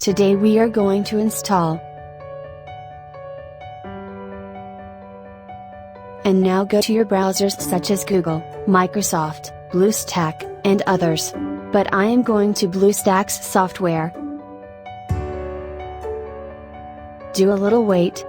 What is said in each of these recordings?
Today we are going to install. And now go to your browsers such as Google, Microsoft, BlueStack, and others. But I am going to BlueStacks software. Do a little wait.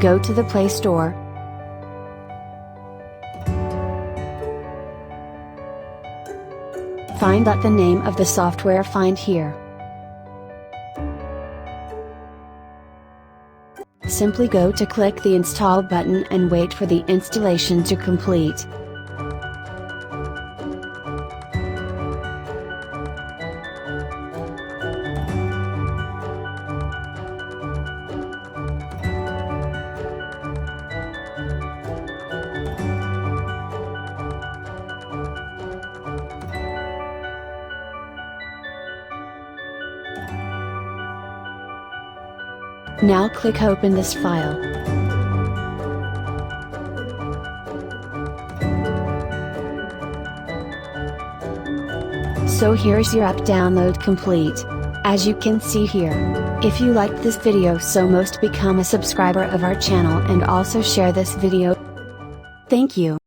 Go to the Play Store. Find out the name of the software, find here. Simply go to click the install button and wait for the installation to complete. Now click open this file. So here's your app download complete. As you can see here. If you liked this video, so most become a subscriber of our channel and also share this video. Thank you.